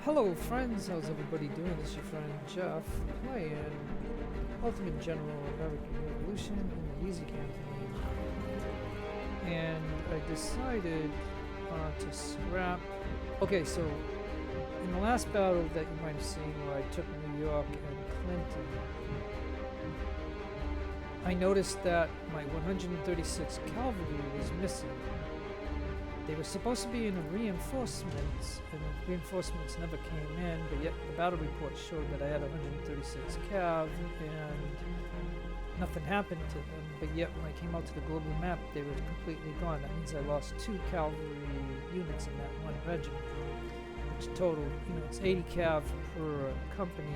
Hello friends, how's everybody doing? This is your friend Jeff playing Ultimate General American Revolution in the Easy campaign. And I decided to scrap... Okay, so in the last battle that you might have seen where I took New York and Clinton, I noticed that my 136 cavalry was missing. They were supposed to be in a reinforcements, and the reinforcements never came in, but yet the battle report showed that I had 136 cav, and nothing happened to them, but yet when I came out to the global map, they were completely gone. That means I lost 2 cavalry units in that one regiment, which totaled, it's 80 cav per company,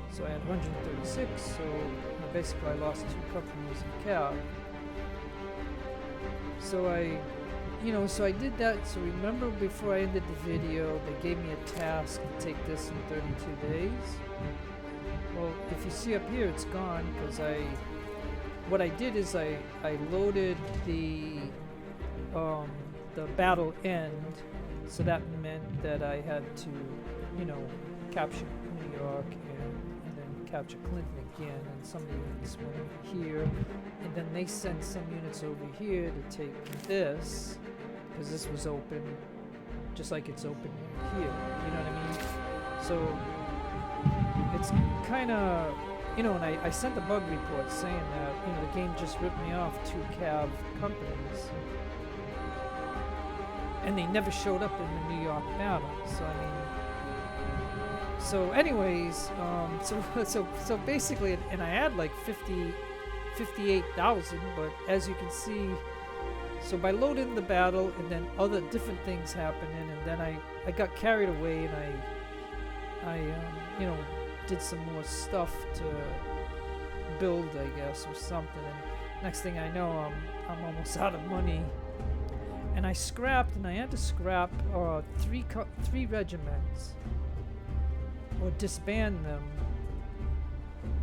so I had 136, so basically I lost 2 companies of cav. So so I did that. So remember, before I ended the video, they gave me a task to take this in 32 days. Well, if you see up here, it's gone because what I did is I loaded the battle end, so that meant that I had to, capture New York and then capture Clinton again, and some units went over here, and then they sent some units over here to take this, because this was open, just like it's open here, you know what I mean? So it's kind of, and I sent a bug report saying that, the game just ripped me off 2 cav companies, and they never showed up in the New York battle. So so anyways, so basically, and I had like 58,000, but as you can see, so by loading the battle and then other different things happening, and then I got carried away, and I did some more stuff to build, I guess, or something, and next thing I know, I'm almost out of money, and I scrapped, and I had to scrap 3 regiments, or disband them,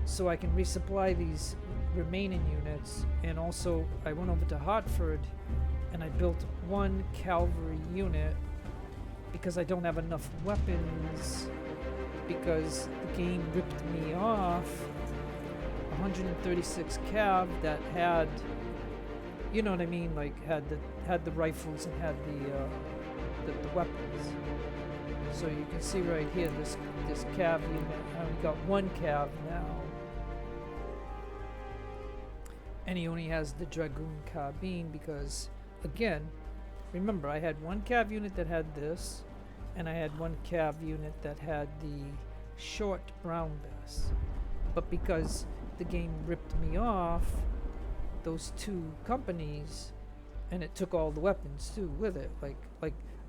so I can resupply these remaining units. And also I went over to Hartford and I built 1 cavalry unit because I don't have enough weapons, because the game ripped me off 136 cav that had, you know what I mean, like had the rifles and had the weapons. So you can see right here, this cav unit, I only got 1 cav now. And he only has the Dragoon carbine because, again, remember, I had 1 cav unit that had this, and I had 1 cav unit that had the short brown bess. But because the game ripped me off those 2 companies, and it took all the weapons too with it, like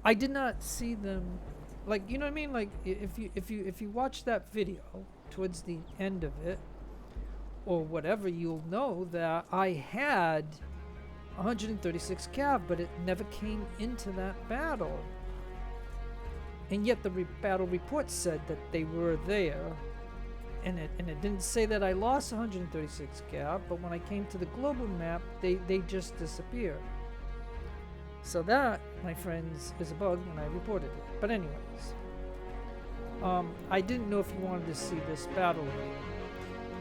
I did not see them, like, you know what I mean, like if you watch that video towards the end of it or whatever, you'll know that I had 136 cav, but it never came into that battle, and yet the battle report said that they were there, and it didn't say that I lost 136 cav, but when I came to the global map, they just disappeared. So that, my friends, is a bug, and I reported it. But anyways, I didn't know if you wanted to see this battle here.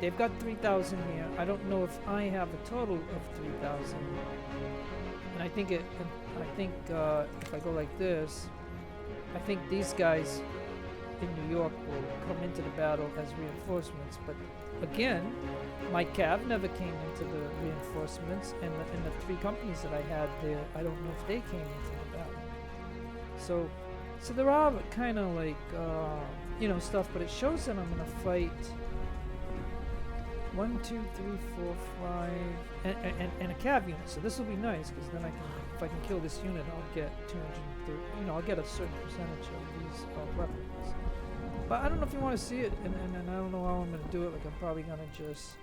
They've got 3,000 here. I don't know if I have a total of 3,000. And I think if I go like this, I think these guys in New York will come into the battle as reinforcements. But again, my cav never came into the reinforcements, and the 3 companies that I had there, I don't know if they came into the battle. So there are kind of like stuff, but it shows that I'm gonna fight 1, 2, 3, 4, 5, and a cav unit. So this will be nice, because then if I can kill this unit, I'll get 230. I'll get a certain percentage of these weapons. But I don't know if you want to see it, and I don't know how I'm going to do it. Like, I'm probably going to just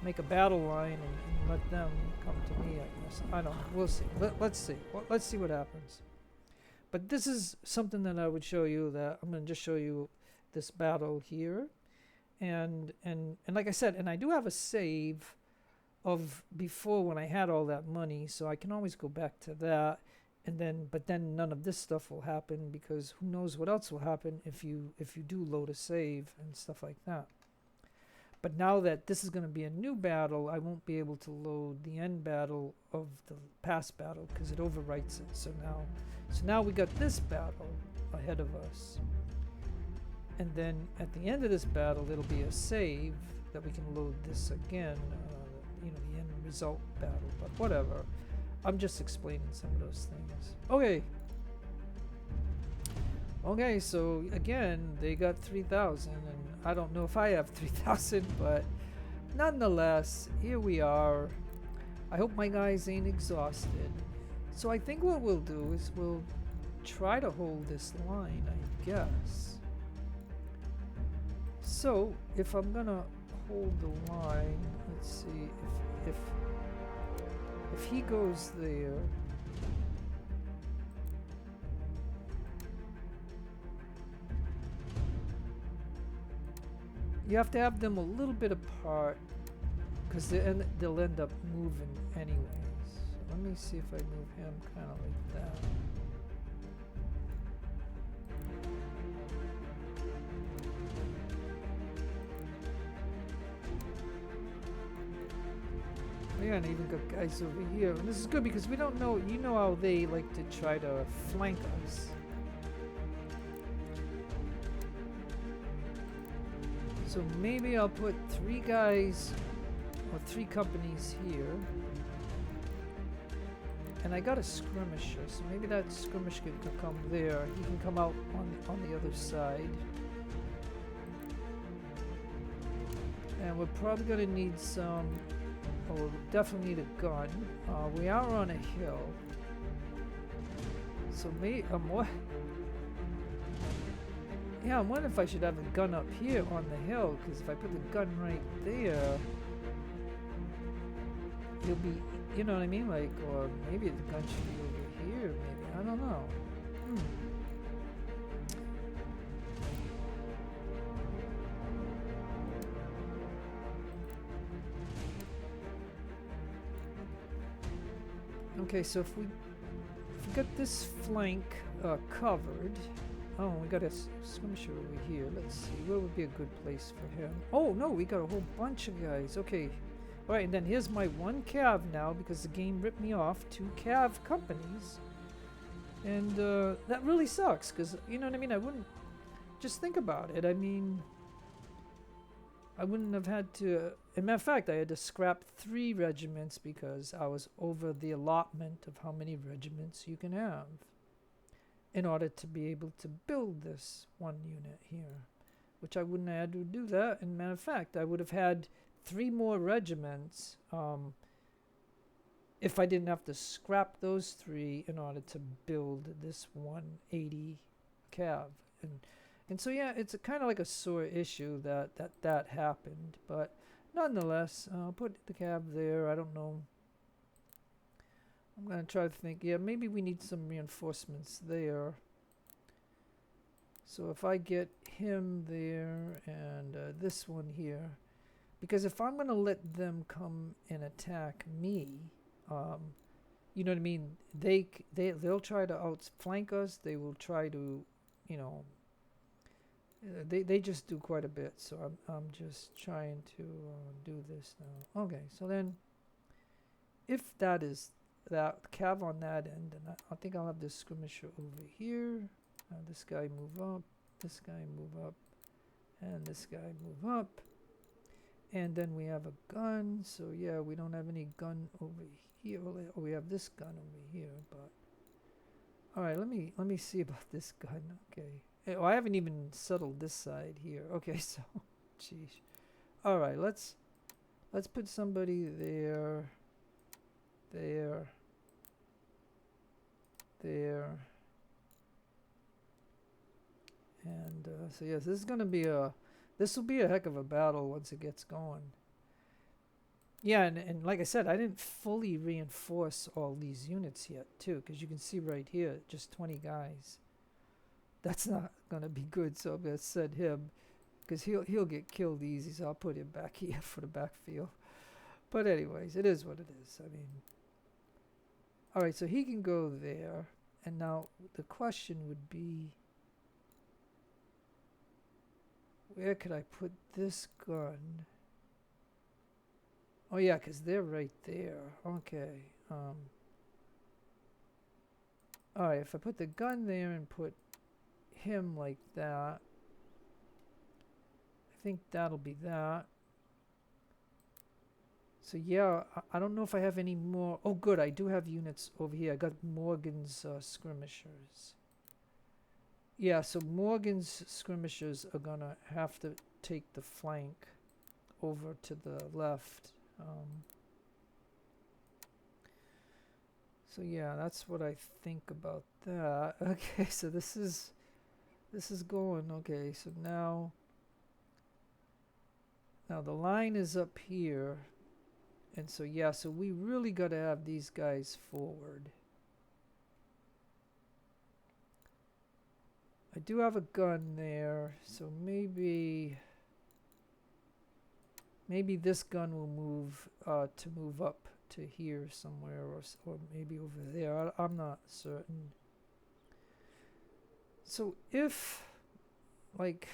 make a battle line and let them come to me, I guess. I don't know. We'll see. Let's see. Let's see what happens. But this is something that I would show you, that I'm going to just show you this battle here. And like I said, and I do have a save of before when I had all that money, so I can always go back to that And then, but then none of this stuff will happen, because who knows what else will happen if you do load a save and stuff like that. But now that this is going to be a new battle, I won't be able to load the end battle of the past battle because it overwrites it. So now we got this battle ahead of us. And then at the end of this battle, it'll be a save that we can load this again, the end result battle, but whatever. I'm just explaining some of those things. Okay, so again, they got 3,000, and I don't know if I have 3,000, but nonetheless, here we are. I hope my guys ain't exhausted. So I think what we'll do is we'll try to hold this line, I guess. So if I'm gonna hold the line, let's see, if he goes there, you have to have them a little bit apart, because they'll end up moving anyways. So let me see if I move him kind of like that. Yeah, and I even got guys over here. And this is good because we don't know, you know how they like to try to flank us. So maybe I'll put 3 guys or 3 companies here. And I got a skirmisher, so maybe that skirmisher can come there. He can come out on the other side. And we're probably gonna need some. Oh, we'll definitely need a gun. We are on a hill. So what? Yeah, I'm wondering if I should have a gun up here on the hill, because if I put the gun right there, it'll be, you know what I mean? Like, or maybe the gun should be over here, maybe. I don't know. Okay, so if we got this flank covered. Oh, we got a skirmisher over here. Let's see, where would be a good place for him? Oh no, we got a whole bunch of guys. Okay, all right, and then here's my 1 cav now, because the game ripped me off 2 cav companies, and that really sucks, because you know what I mean. I wouldn't just think about it. I mean, I wouldn't have had to. As a matter of fact, I had to scrap 3 regiments because I was over the allotment of how many regiments you can have in order to be able to build this 1 unit here, which I wouldn't have had to do that. And matter of fact, I would have had 3 more regiments if I didn't have to scrap those 3 in order to build this 180 cav. And so yeah, it's kind of like a sore issue that happened, but nonetheless, I'll put the cav there. I don't know. I'm gonna try to think. Yeah, maybe we need some reinforcements there. So if I get him there and this one here, because if I'm gonna let them come and attack me, you know what I mean. They'll try to outflank us. They will try to, you know. They just do quite a bit. So I'm just trying to do this now. Okay, so then if that is that cav on that end, and I think I'll have this skirmisher over here. This guy move up, this guy move up, and this guy move up, and then we have a gun. So yeah, we don't have any gun over here. Well, we have this gun over here, but all right. Let me see about this gun. Okay. Oh, I haven't even settled this side here. Okay, so jeez. All right, let's put somebody there. There. And so yes, this will be a heck of a battle once it gets going. Yeah, and like I said, I didn't fully reinforce all these units yet too, because you can see right here, just 20 guys. That's not gonna be good, so I'm gonna send him, because he'll get killed easy, so I'll put him back here for the backfield. But anyways, it is what it is. I mean, all right, so he can go there. And now the question would be, where could I put this gun? Oh yeah, because they're right there. Okay. Alright, if I put the gun there and put him like that, I think that'll be that. So yeah, I don't know if I have any more. Oh good, I do have units over here. I got Morgan's skirmishers. Yeah, so Morgan's skirmishers are gonna have to take the flank over to the left. So yeah, that's what I think about that. Okay, so this is going. Okay, so now the line is up here. And so yeah, so we really got to have these guys forward. I do have a gun there, so maybe this gun will move to move up to here somewhere, or maybe over there. I'm not certain. So if, like,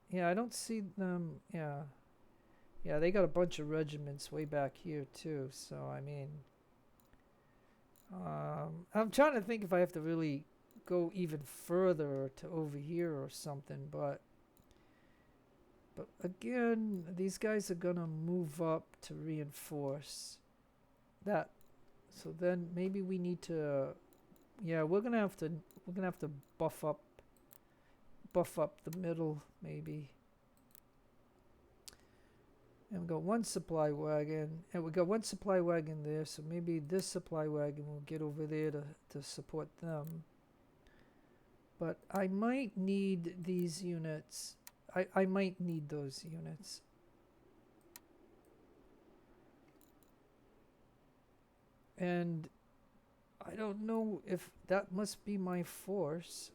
yeah, I don't see them. Yeah, they got a bunch of regiments way back here too. So I mean, I'm trying to think if I have to really go even further to over here or something, but again, these guys are gonna move up to reinforce that. So then maybe we need to, yeah, we're gonna have to buff up the middle maybe. And we got one supply wagon, and we got one supply wagon there, so maybe this supply wagon will get over there to support them. But I might need these units. I might need those units. And I don't know if that must be my force.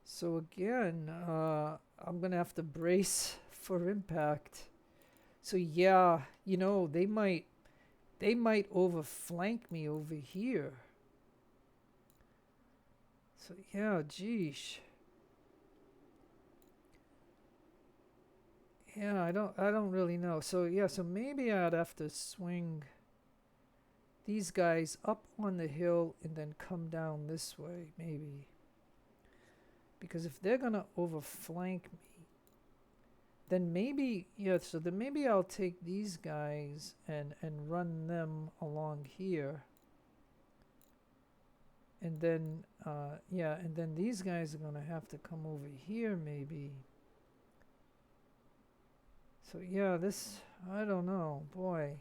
So again, I'm gonna have to brace for impact. So yeah, you know, they might overflank me over here. So yeah, geesh. Yeah, I don't really know. So yeah, so maybe I'd have to swing these guys up on the hill and then come down this way, maybe. Because if they're gonna overflank me, then maybe, yeah, so then maybe I'll take these guys and run them along here. And then, yeah, and then these guys are gonna have to come over here maybe. So yeah, this, I don't know, boy.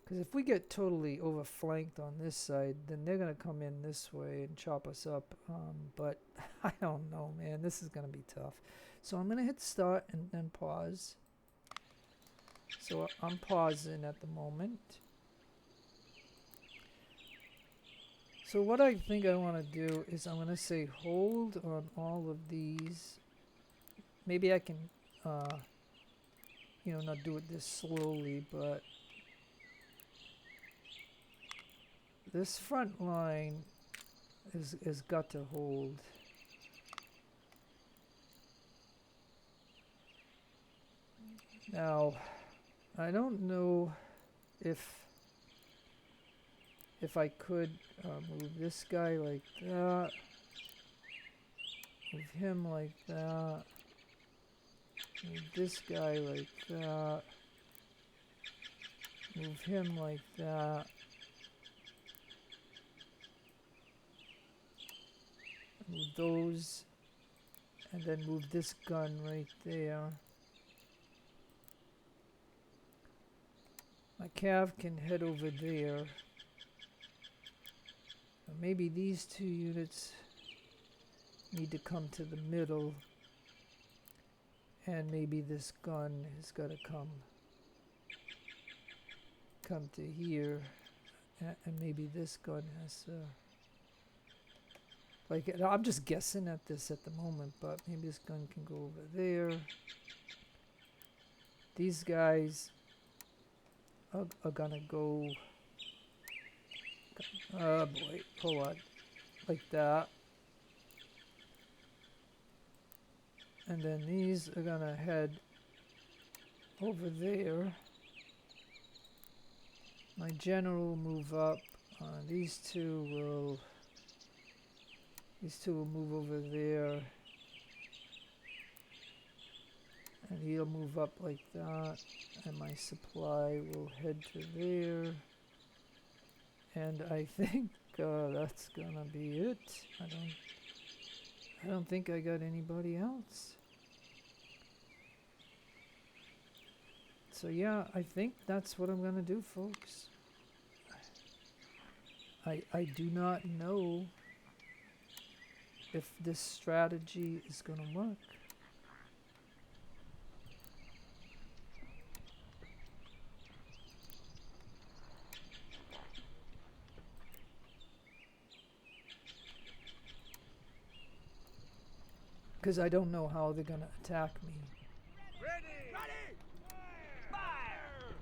Because if we get totally overflanked on this side, then they're going to come in this way and chop us up. But I don't know, man. This is going to be tough. So I'm going to hit start and then pause. So I'm pausing at the moment. So what I think I want to do is I'm going to say hold on all of these. Maybe I can, you know, not do it this slowly, but this front line is got to hold. Now, I don't know if I could move this guy like that, move him like that, move this guy like that, move him like that, move those, and then move this gun right there. My cav can head over there. Maybe these two units need to come to the middle, and maybe this gun has got to come to here, and maybe this gun has like, I'm just guessing at this at the moment, but maybe this gun can go over there. These guys are gonna go Oh boy, hold on. Like that. And then these are gonna head over there. My general will move up. These two will move over there. And he'll move up like that. And my supply will head to there. And I think that's gonna be it. I don't think I got anybody else. So yeah, I think that's what I'm gonna do, folks. I do not know if this strategy is gonna work. Because I don't know how they're gonna attack me. Ready! Fire!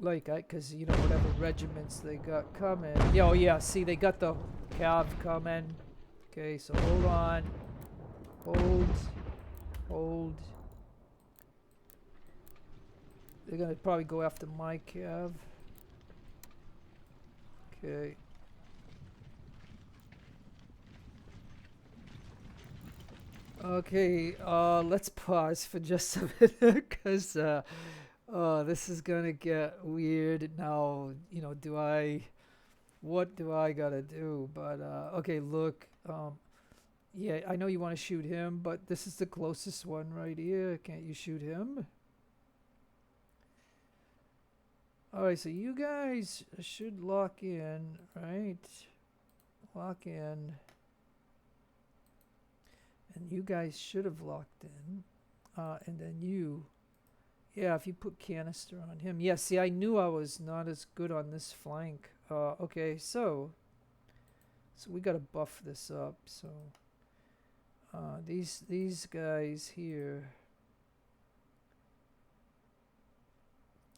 Like, because, you know, whatever regiments they got coming. Yeah, oh yeah, see, they got the cav coming. Okay, so hold on. Hold. They're gonna probably go after my cav. Okay. Okay, let's pause for just a minute, because this is gonna get weird now. You know, what do I gotta do? But okay, look, yeah, I know you want to shoot him, but this is the closest one right here. Can't you shoot him? Alright, so you guys should lock in, right? Lock in. And you guys should have locked in. And then you. Yeah, if you put canister on him. Yeah, see, I knew I was not as good on this flank. Okay, so we got to buff this up. So these guys here.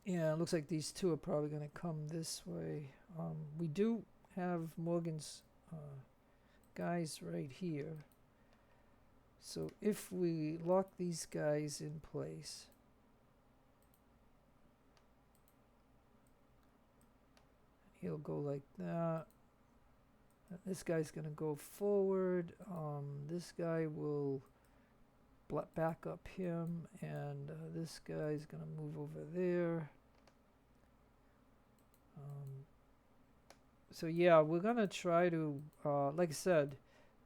Yeah, it looks like these two are probably going to come this way. We do have Morgan's guys right here. So if we lock these guys in place, he'll go like that. This guy's gonna go forward. This guy will back up him, and this guy's gonna move over there. So yeah, we're gonna try to, like I said,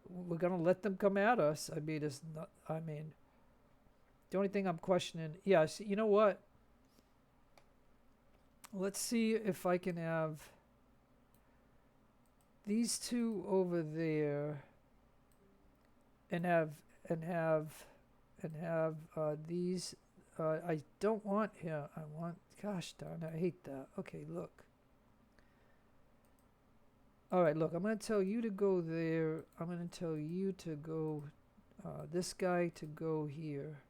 we're gonna let them come at us. I mean, it's not. I mean, the only thing I'm questioning. Yeah, see, you know what? Let's see if I can have these two over there, and have these. I don't want him. I want. Gosh darn it! I hate that. Okay, look. All right, look, I'm going to tell you to go there. I'm going to tell you to go, this guy to go here.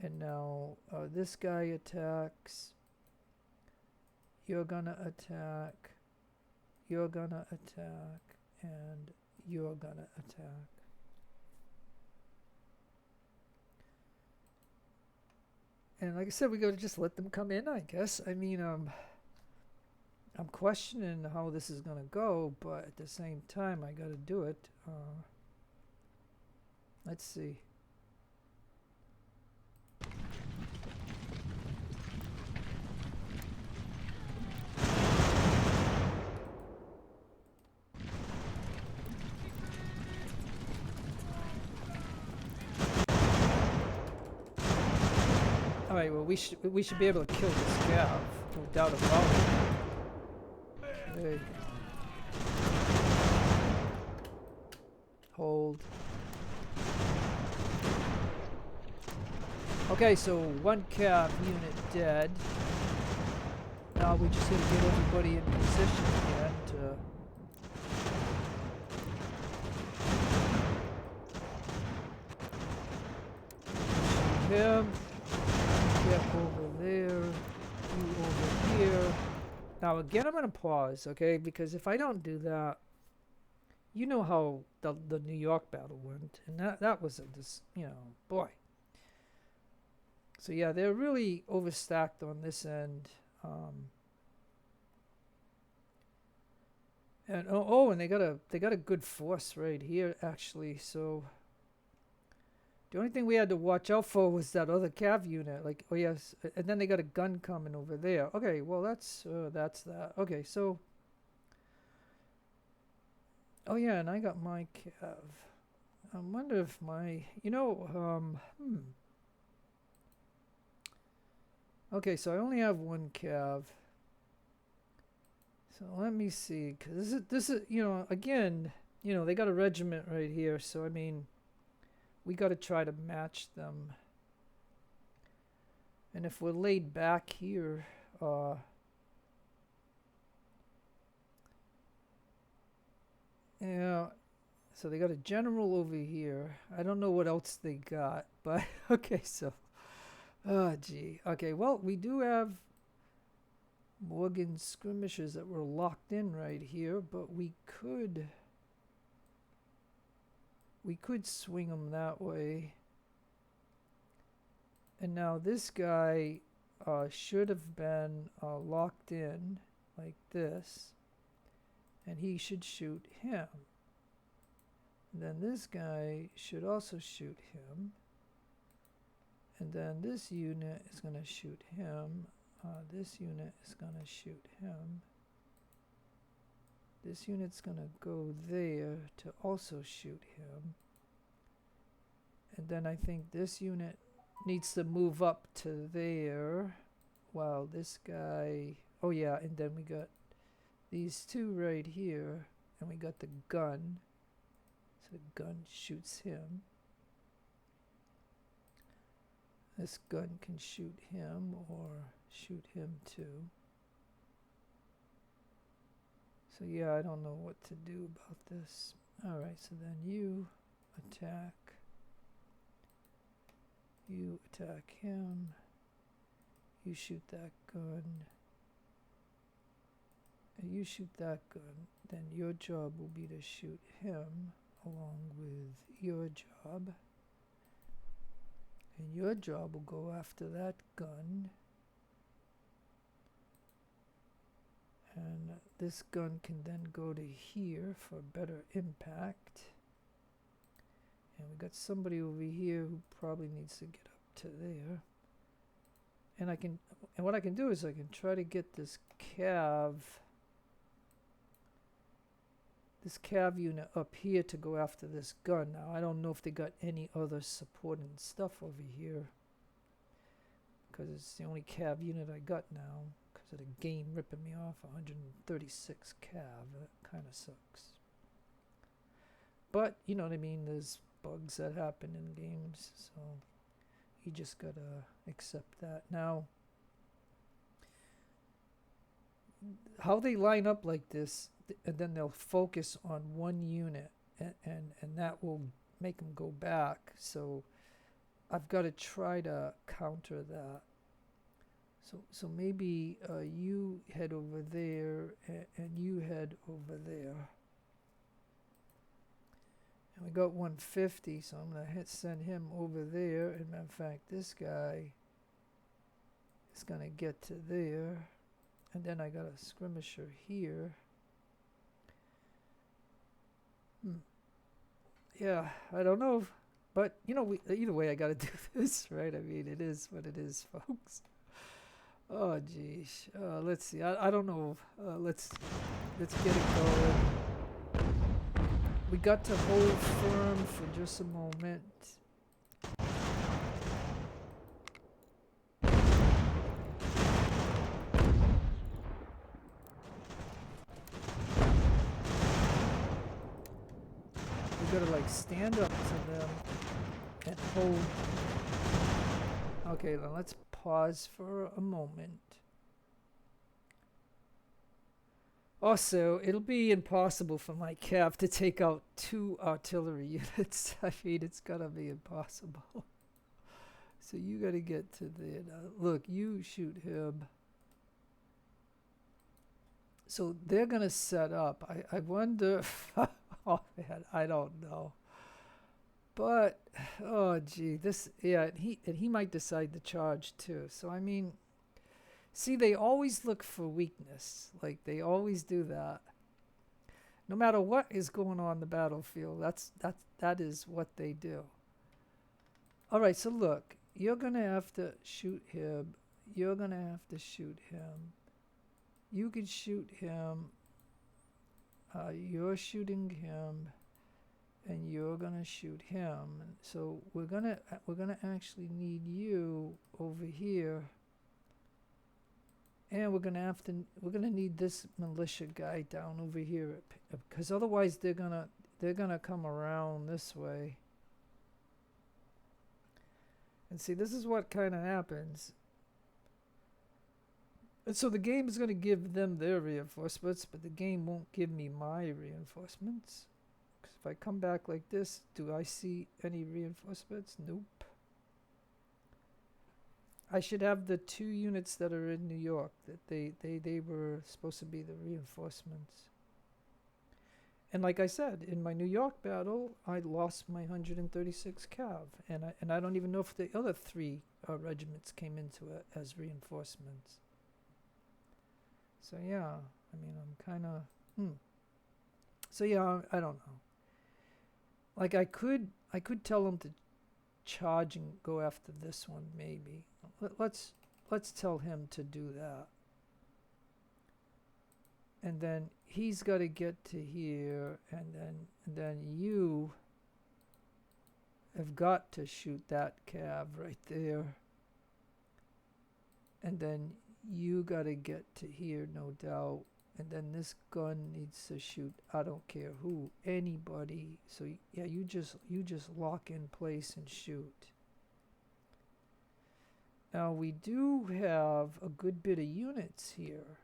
And now this guy attacks. You're going to attack. You're going to attack. And you're going to attack. And like I said, we got to just let them come in, I guess. I mean, I'm questioning how this is going to go, but at the same time, I got to do it. Let's see. All right, well, we should be able to kill this Gav, no doubt about it. Okay. Hold. Okay, so one cav unit dead. Now we just gotta get everybody in position again to shoot him. Get over there. You over here. Now again, I'm going to pause, okay? Because if I don't do that, you know how the New York battle went, and that was boy. So yeah, they're really overstacked on this end. And and they got a good force right here actually. So the only thing we had to watch out for was that other cav unit. Like, oh yes, and then they got a gun coming over there. Okay, well that's that. Okay, so oh yeah, and I got my cav. I wonder if my Okay, so I only have one cav. So let me see, cause this is again they got a regiment right here. So I mean, we got to try to match them. And if we're laid back here, yeah. So they got a general over here. I don't know what else they got, but okay. So, oh gee. Okay, well we do have Morgan skirmishers that were locked in right here, but we could swing them that way. And now this guy should have been locked in like this, and he should shoot him. And then this guy should also shoot him, and then this unit is going to shoot him. This unit is going to shoot him. This unit's going to go there to also shoot him. And then I think this unit needs to move up to there, while this guy, oh yeah, and then we got these two right here, and we got the gun. So the gun shoots him. This gun can shoot him or shoot him too. So yeah, I don't know what to do about this. Alright, so then you attack. You attack him. You shoot that gun. And you shoot that gun. Then your job will be to shoot him along with your job. And your job will go after that gun. And this gun can then go to here for better impact. And we got somebody over here who probably needs to get up to there. And what I can do is I can try to get this cav unit up here to go after this gun. Now I don't know if they got any other supporting stuff over here, because it's the only cav unit I got now, because of the game ripping me off 136 cav. That kind of sucks. But you know what I mean, there's bugs that happen in games, so you just gotta accept that. Now how they line up like this, and then they'll focus on one unit, and that will make them go back. So I've got to try to counter that. So maybe you head over there, and you head over there. And we got 150, so I'm going to send him over there. And matter of fact, this guy is going to get to there. And then I got a skirmisher here. Yeah, I don't know. But, either way, I got to do this, right? I mean, it is what it is, folks. Oh, geez. Let's see. I don't know. Let's get it going. We got to hold firm for just a moment. We gotta like stand up to them and hold. Okay, then let's pause for a moment. Also, it'll be impossible for my cav to take out 2 artillery units. I mean, it's gonna be impossible. So you gotta get to there. Now, look, you shoot him. So they're gonna set up. I wonder. Oh man, I don't know. But oh gee, this yeah, and he might decide to charge too. So I mean, see, they always look for weakness. Like they always do that. No matter what is going on in the battlefield, that is what they do. All right, so look, you're gonna have to shoot him. You're gonna have to shoot him. You can shoot him. You're shooting him, and you're gonna shoot him. So we're gonna actually need you over here, and we're gonna need this militia guy down over here, because otherwise they're gonna come around this way. And see, this is what kind of happens. And so the game is going to give them their reinforcements, but the game won't give me my reinforcements. Because if I come back like this, do I see any reinforcements? Nope. I should have the 2 units that are in New York, that they were supposed to be the reinforcements. And like I said, in my New York battle, I lost my 136 cav, and I don't even know if the other 3 regiments came into it as reinforcements. So yeah, I mean, I'm kind of So yeah, I don't know. Like I could tell them to charge and go after this one maybe. Let's tell him to do that. And then he's got to get to here, and then you have got to shoot that cav right there. And then you got to get to here, no doubt. And then this gun needs to shoot, I don't care who, anybody. So yeah, you just lock in place and shoot. Now we do have a good bit of units here.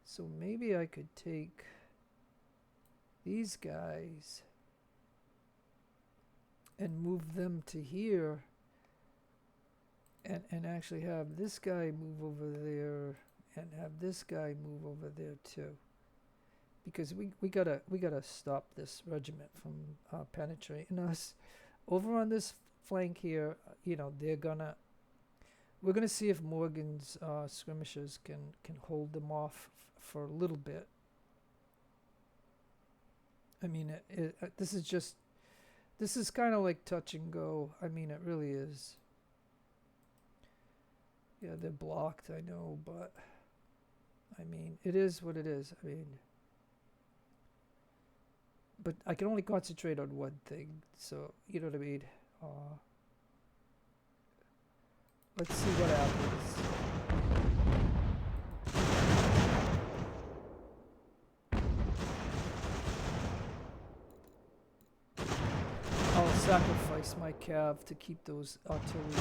So maybe I could take these guys and move them to here, and actually have this guy move over there and have this guy move over there too, because we gotta stop this regiment from penetrating us. Over on this flank here, you know, we're gonna see if Morgan's skirmishers can hold them off for a little bit. I mean, this is kind of like touch and go. I mean, it really is. Yeah, they're blocked, I know, but I mean, it is what it is. I mean, but I can only concentrate on one thing, so you know what I mean. Let's see what happens. I'll sacrifice my cav to keep those artillery.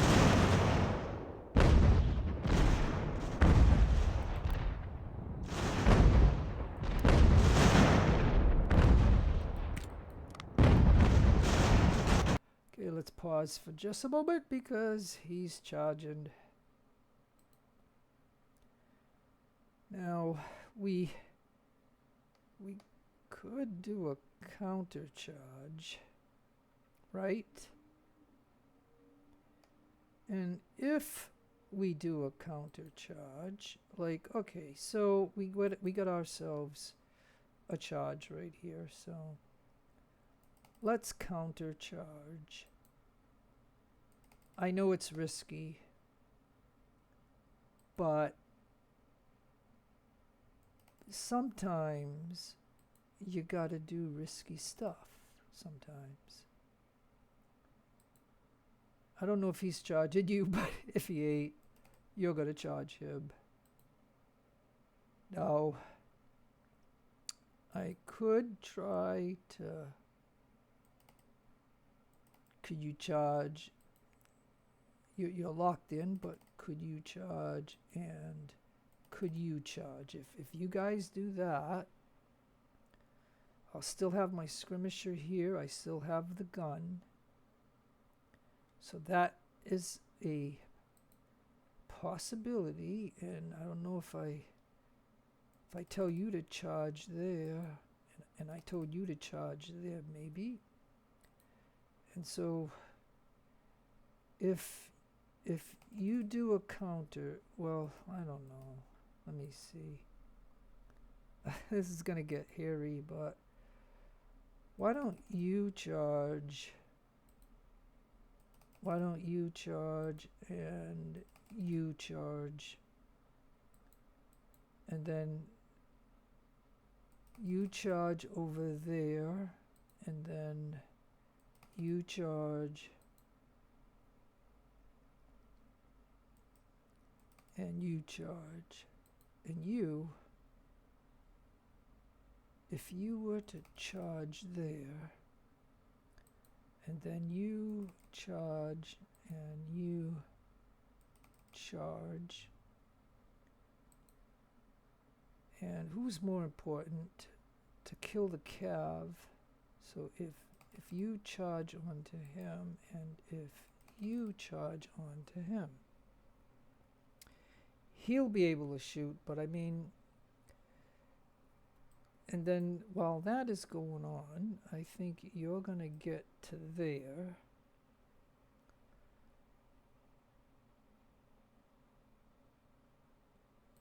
Okay, let's pause for just a moment because he's charging. Now, we could do a counter charge, right? And if we do a counter charge, like, okay, so we got ourselves a charge right here, so let's counter charge. I know it's risky, but sometimes you gotta do risky stuff. Sometimes. I don't know if he's charging you, but if he ain't, you're gonna charge him. Now, I could try to. Could you charge? You're locked in, but could you charge and could you charge? If you guys do that, I'll still have my skirmisher here. I still have the gun. So that is a possibility, and I don't know if I if I tell you to charge there, and I told you to charge there, maybe. And so if you do a counter, well, I don't know. Let me see. This is gonna get hairy, but why don't you charge? Why don't you charge and you charge? And then you charge over there, and then you charge and you charge. And you, if you were to charge there, and then you charge and you charge, and who's more important to kill the cav? So if you charge onto him and if you charge onto him, he'll be able to shoot, but I mean, and then while that is going on, I think you're going to get to there.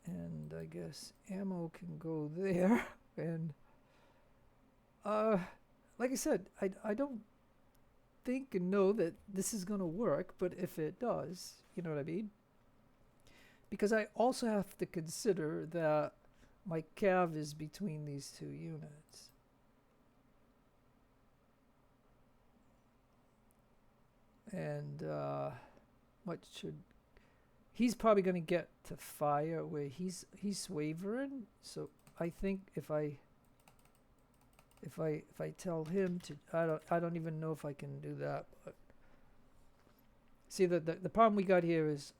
And I guess ammo can go there. And like I said, I don't think and know that this is going to work, but if it does, you know what I mean? Because I also have to consider that my cav is between these two units. And what should... He's probably going to get to fire where he's wavering. So I think if I tell him to... I don't even know if I can do that. But see, the problem we got here is...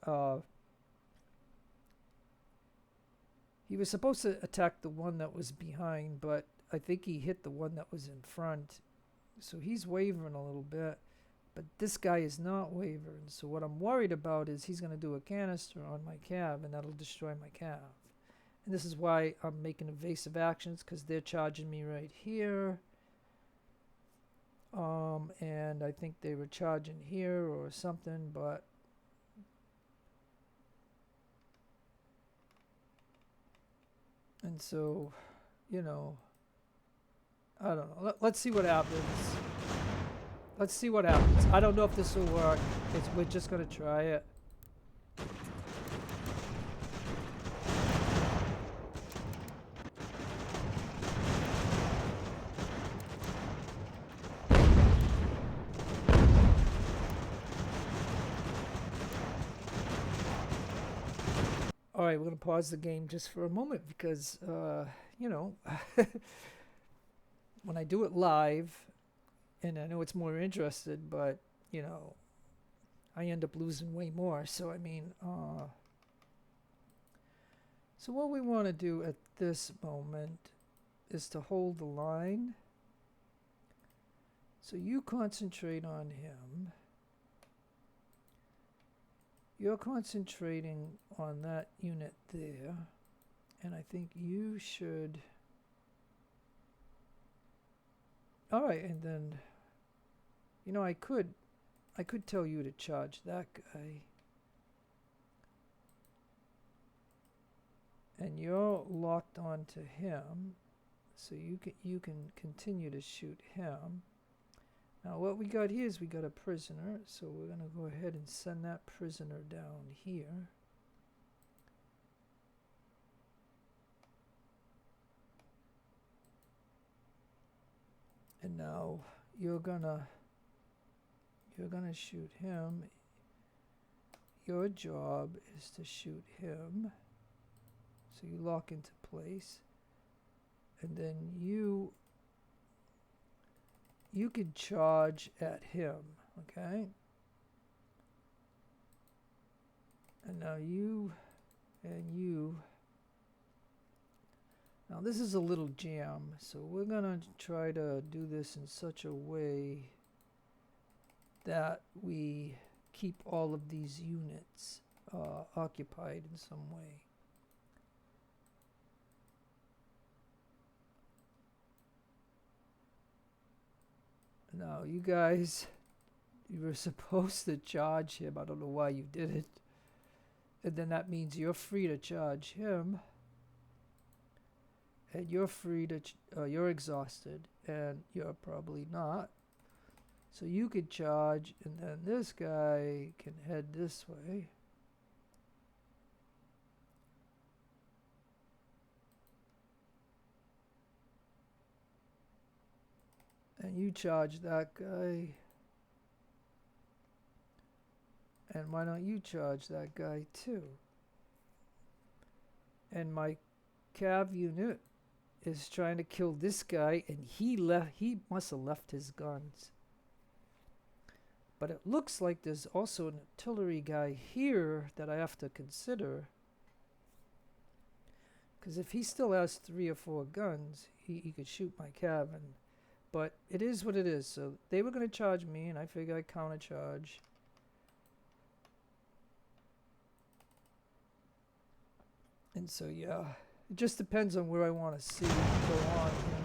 he was supposed to attack the one that was behind, but I think he hit the one that was in front. So he's wavering a little bit, but this guy is not wavering. So what I'm worried about is he's going to do a canister on my cav, and that'll destroy my cav. And this is why I'm making evasive actions, because they're charging me right here. And I think they were charging here or something, but... And so, you know, I don't know. Let's see what happens. Let's see what happens. I don't know if this will work. We're just going to try it. Alright, we're going to pause the game just for a moment because, you know, when I do it live, and I know it's more interested, but, you know, I end up losing way more. So, I mean, so what we want to do at this moment is to hold the line. So you concentrate on him. You're concentrating on that unit there, and I think you should... Alright, and then, you know, I could tell you to charge that guy. And you're locked onto him, so you can continue to shoot him. Now what we got here is we got a prisoner, so we're going to go ahead and send that prisoner down here. And now you're gonna shoot him. Your job is to shoot him. So you lock into place. And then you can charge at him, okay? And now you and you. Now this is a little jam, so we're gonna try to do this in such a way that we keep all of these units occupied in some way. Now, you guys, you were supposed to charge him. I don't know why you did it. And then that means you're free to charge him. And you're free to, you're exhausted. And you're probably not. So you could charge, and then this guy can head this way. And you charge that guy. And why don't you charge that guy too? And my cav unit is trying to kill this guy, and he must have left his guns. But it looks like there's also an artillery guy here that I have to consider. Because if he still has 3 or 4 guns, he could shoot my cav. But it is what it is. So they were going to charge me, and I figure I countercharge. And so, yeah, it just depends on where I want to see it go on here.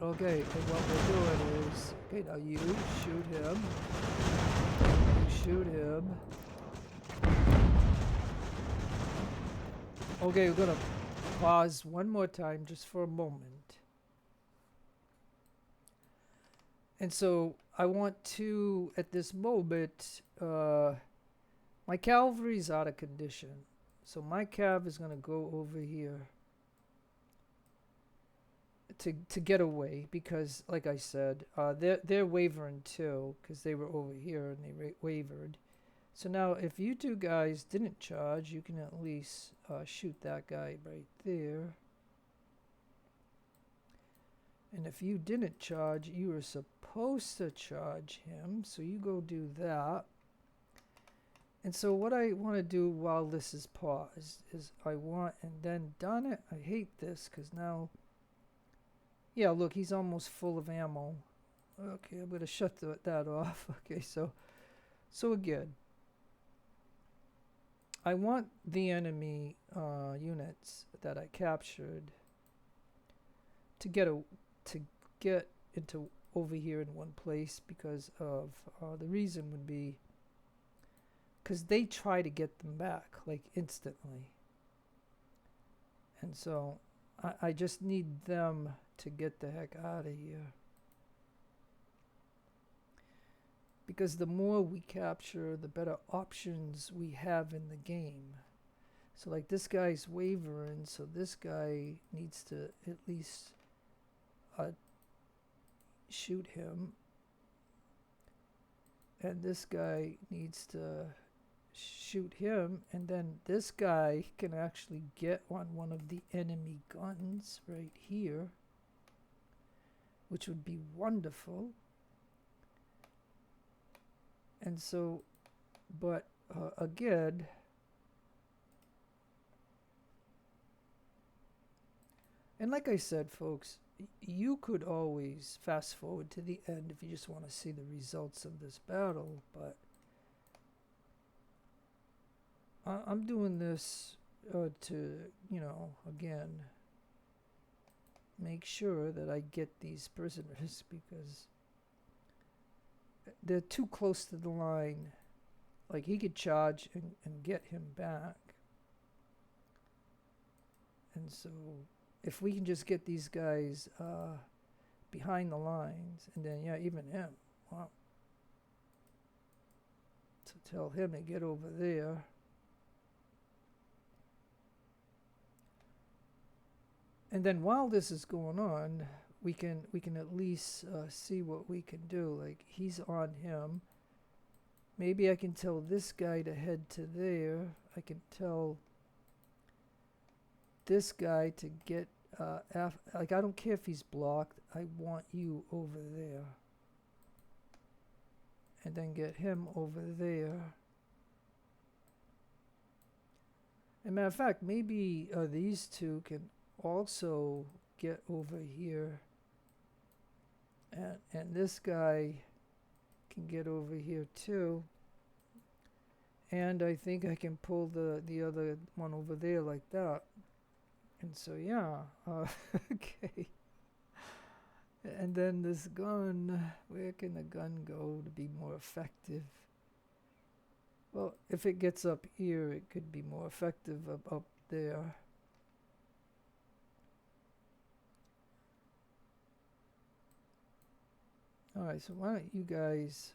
Okay, and what we're doing is, okay, now you shoot him. You shoot him. Okay, we're gonna pause one more time just for a moment. And so I want to, at this moment, my cavalry's out of condition. So my cav is gonna go over here to get away, because like I said, they're wavering too, because they were over here and they wavered. So now if you two guys didn't charge, you can at least shoot that guy right there. And if you didn't charge, you were supposed to charge him, so you go do that. And so what I want to do while this is paused is I want, and then done it. I hate this because now, yeah, look, he's almost full of ammo. Okay, I'm going to shut that off. Okay, so again, I want the enemy units that I captured to get into over here in one place, because of the reason would be because they try to get them back like instantly. And so I just need them to get the heck out of here. Because the more we capture, the better options we have in the game. So like this guy's wavering, so this guy needs to at least shoot him. And this guy needs to shoot him, and then this guy can actually get on one of the enemy guns right here, which would be wonderful. And so, but again, and like I said, folks, you could always fast forward to the end if you just want to see the results of this battle, but I'm doing this to, you know, again, make sure that I get these prisoners, because they're too close to the line. Like, he could charge and get him back. And so if we can just get these guys behind the lines, and then, yeah, even him, wow. So tell him to get over there. And then while this is going on, we can at least see what we can do. Like, he's on him. Maybe I can tell this guy to head to there. I can tell this guy to get like, I don't care if he's blocked. I want you over there. And then get him over there. As a matter of fact, maybe these two can also get over here. And this guy can get over here too. And I think I can pull the other one over there like that. And so, yeah, okay. And then this gun, where can the gun go to be more effective? Well, if it gets up here, it could be more effective up there. Alright, so why don't you guys...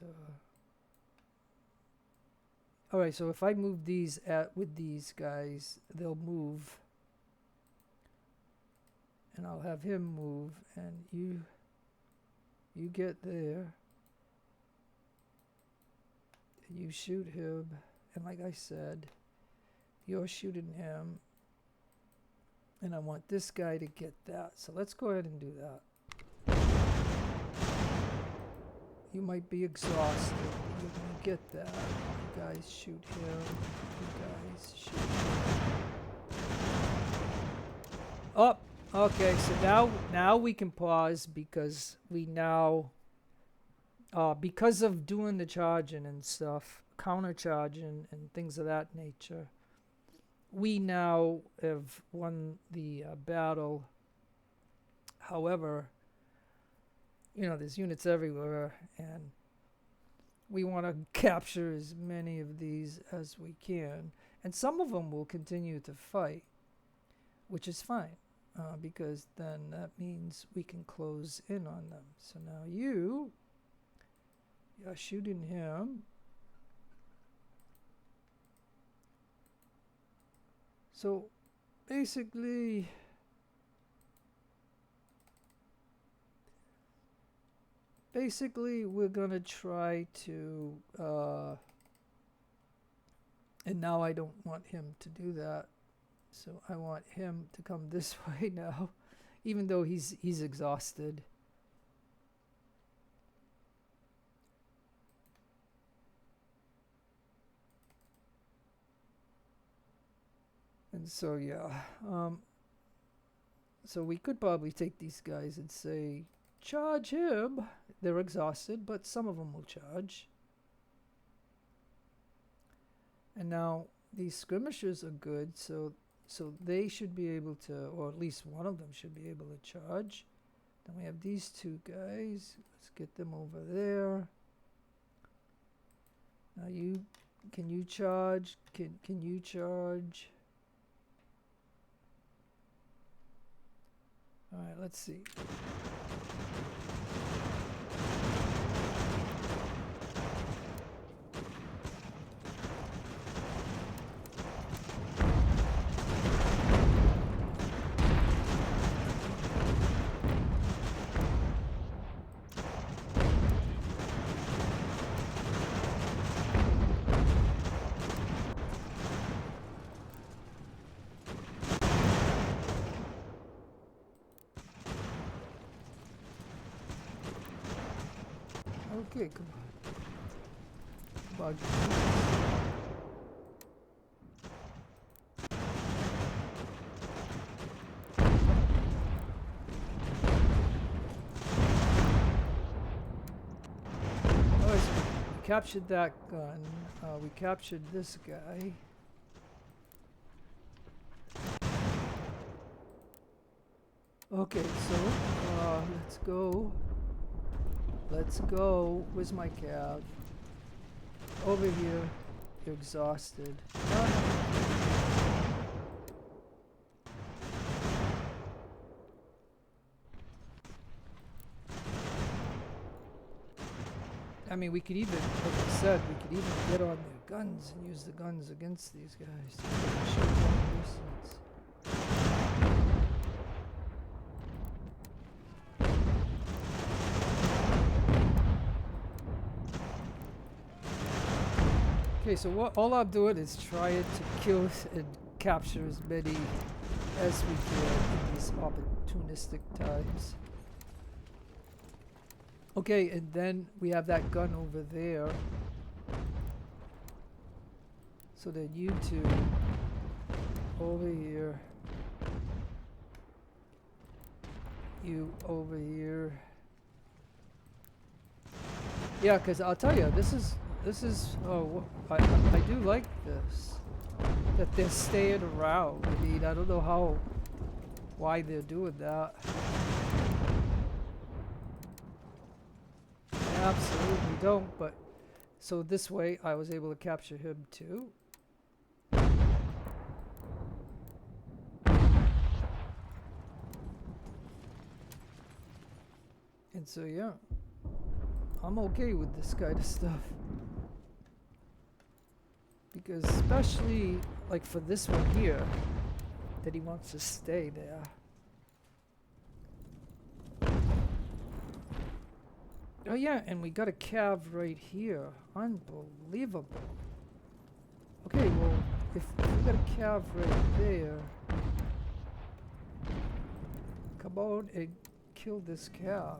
Alright, so if I move these with these guys, they'll move. And I'll have him move, and you get there. And you shoot him, and like I said, you're shooting him. And I want this guy to get that. So let's go ahead and do that. You might be exhausted, but you're gonna get that. You guys shoot him. You guys shoot him. Oh, okay. So now we can pause because we now, because of doing the charging and stuff, counter charging and things of that nature, we now have won the battle. However, you know, there's units everywhere, and we want to capture as many of these as we can. And some of them will continue to fight, which is fine, because then that means we can close in on them. So now you're shooting him. So basically... Basically, we're gonna try to, and now I don't want him to do that, so I want him to come this way now, even though he's exhausted. And so yeah, so we could probably take these guys and say, charge him. They're exhausted, but some of them will charge. And now these skirmishers are good, so they should be able to, or at least one of them should be able to charge. Then we have these two guys. Let's get them over there. Now can you charge? Can you charge? All right, let's see. Okay, come on. Bug. Alright, so we captured that gun. We captured this guy. Okay, so let's go. Let's go. Where's my cab? Over here. You're exhausted. I mean, we could even, like I said, we could even get on their guns and use the guns against these guys to shoot long distance. Okay, so all I'm doing is trying to kill and capture as many as we can in these opportunistic times. Okay, and then we have that gun over there. So then you two over here. You over here. Yeah, because I'll tell you, this is I do like this, that they're staying around. I mean, I don't know why they're doing that. I absolutely don't, but so this way I was able to capture him too. And so yeah, I'm okay with this kind of stuff. Because especially like for this one here, that he wants to stay there. Oh yeah, and we got a cav right here. Unbelievable. Okay, well, if we got a cav right there, come on and kill this cav.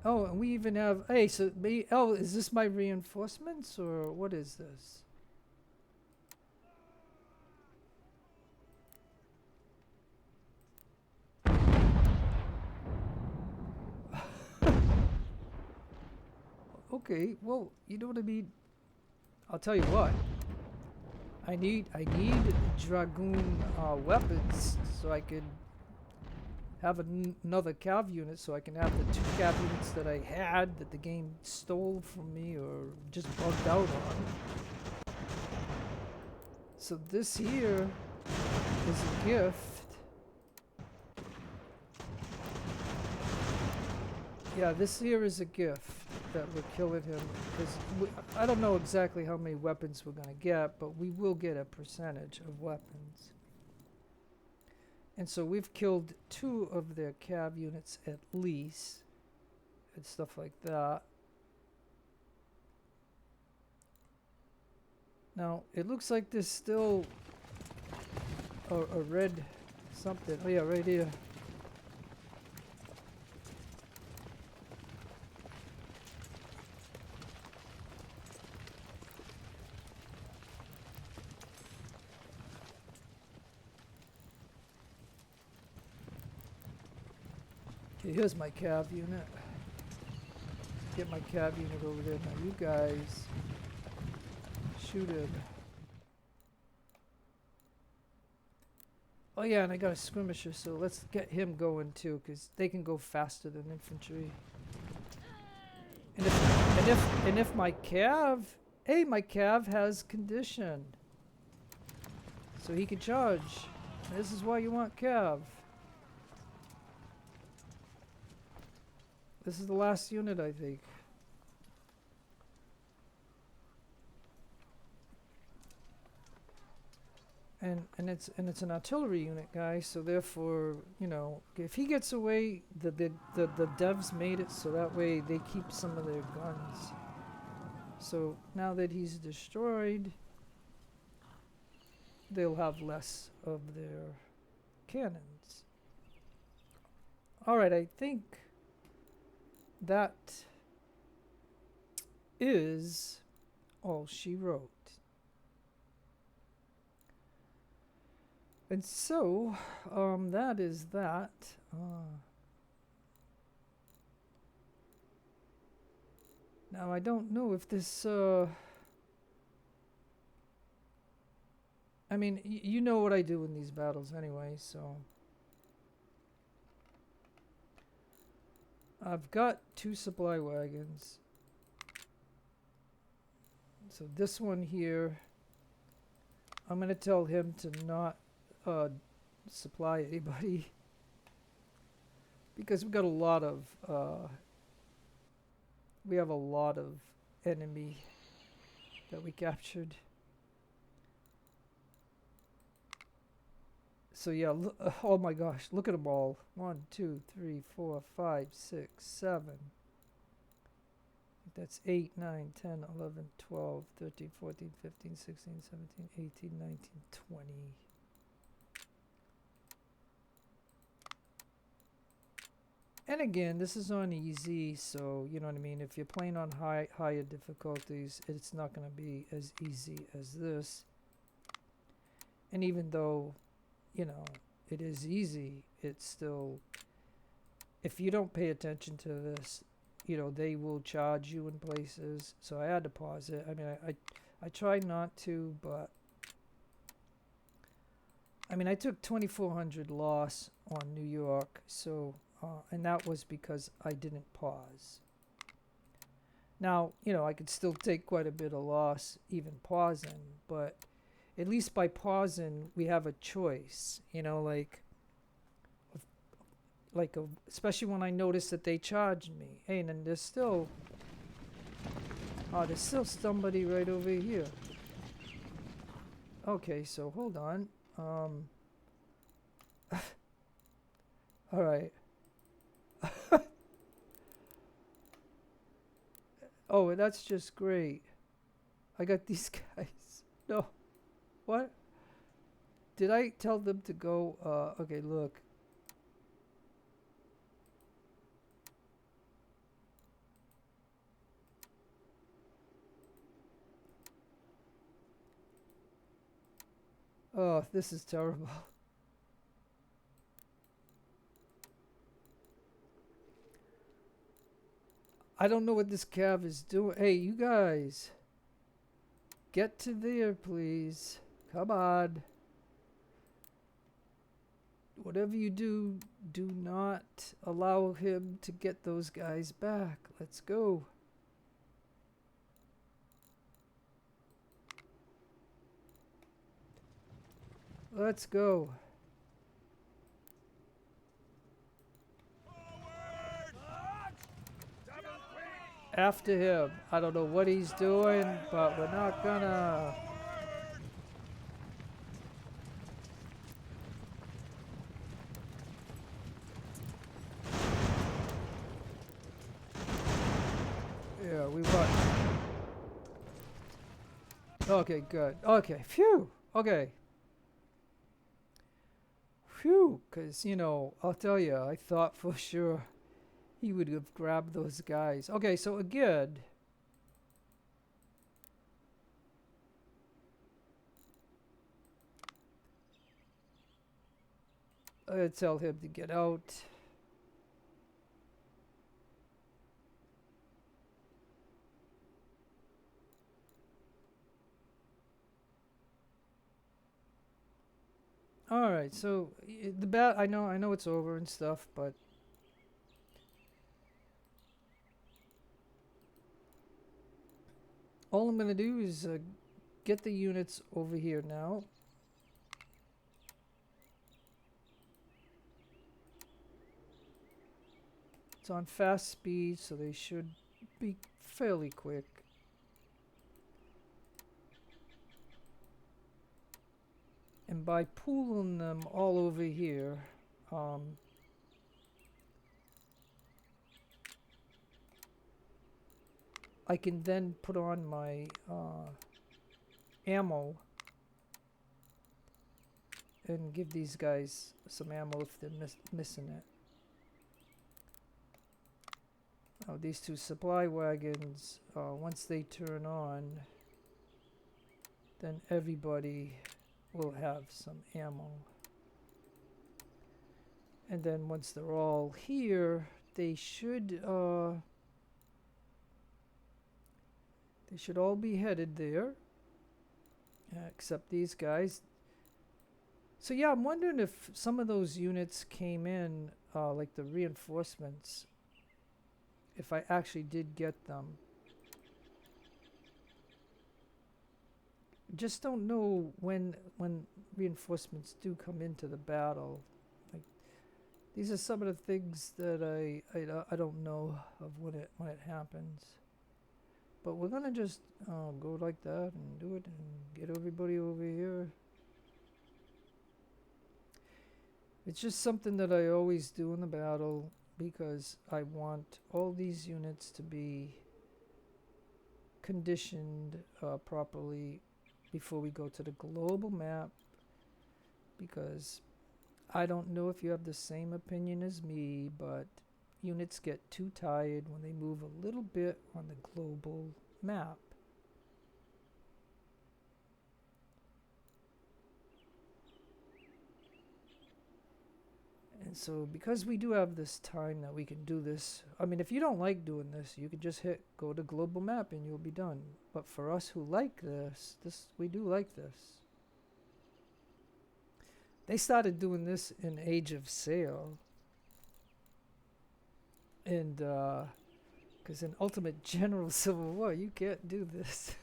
Oh, and we even have, hey, so oh, is this my reinforcements or what is this? Okay, well, you know what I mean? I'll tell you what. I need dragoon weapons so I can have another cav unit, so I can have the 2 cav units that I had that the game stole from me or just bugged out on. So this here is a gift. Yeah, this here is a gift that we're killing him, because I don't know exactly how many weapons we're gonna get, but we will get a percentage of weapons. And so we've killed 2 of their cav units at least, and stuff like that. Now, it looks like there's still a red something. Oh yeah, right here. Okay, here's my cav unit. Get my cav unit over there. Now you guys shoot him. Oh yeah, and I got a skirmisher, so let's get him going too, because they can go faster than infantry. And if my cav, hey, my cav has condition, so he can charge. This is why you want cav. This is the last unit, I think. And it's an artillery unit, guys. So therefore, you know, if he gets away, the devs made it so that way they keep some of their guns. So now that he's destroyed, they'll have less of their cannons. All right, I think that is all she wrote. And so, that is that. Now, I don't know if this, I mean, you know what I do in these battles anyway, so. I've got 2 supply wagons. So this one here, I'm going to tell him to not supply anybody, because we've got a lot of we have a lot of enemy that we captured. So yeah, oh my gosh, look at them all. 1, 2, 3, 4, 5, 6, 7. That's 8, 9, 10, 11, 12, 13, 14, 15, 16, 17, 18, 19, 20. And again, this is on easy, so you know what I mean. If you're playing on higher difficulties, it's not going to be as easy as this. And even though, you know, it is easy, it's still, if you don't pay attention to this, you know, they will charge you in places. So I had to pause it. I mean, I tried not to, but I mean, I took 2,400 loss on New York, so and that was because I didn't pause. Now, you know, I could still take quite a bit of loss even pausing, but at least by pausing, we have a choice, you know, especially when I notice that they charged me. Hey, and then there's still somebody right over here. Okay, so hold on. All right. Oh, that's just great. I got these guys. No. What? Did I tell them to go? Okay, look. Oh, this is terrible. I don't know what this cav is doing. Hey, you guys. Get to there, please. Come on. Whatever you do, do not allow him to get those guys back. Let's go. Let's go. After him. I don't know what he's doing, but we're not gonna. Yeah, we won. Okay, good. Okay, phew. Okay. Phew, because, you know, I'll tell you, I thought for sure he would have grabbed those guys. Okay, so again, I tell him to get out. All right, so I know it's over and stuff, but all I'm gonna do is get the units over here now. It's on fast speed, so they should be fairly quick. And by pooling them all over here, I can then put on my ammo and give these guys some ammo if they're missing it. Oh, these two supply wagons, once they turn on, then everybody will have some ammo. And then once they're all here, they should all be headed there, except these guys. So yeah, I'm wondering if some of those units came in, like the reinforcements, if I actually did get them. Just don't know when reinforcements do come into the battle. Like, these are some of the things that I don't know of when it happens. But we're gonna just go like that and do it and get everybody over here. It's just something that I always do in the battle because I want all these units to be conditioned properly before we go to the global map, because I don't know if you have the same opinion as me, but units get too tired when they move a little bit on the global map. And so because we do have this time that we can do this, I mean, if you don't like doing this, you can just hit go to global map and you'll be done. But for us who like this, we do like this. They started doing this in Age of Sail. And, because in Ultimate General Civil War, you can't do this.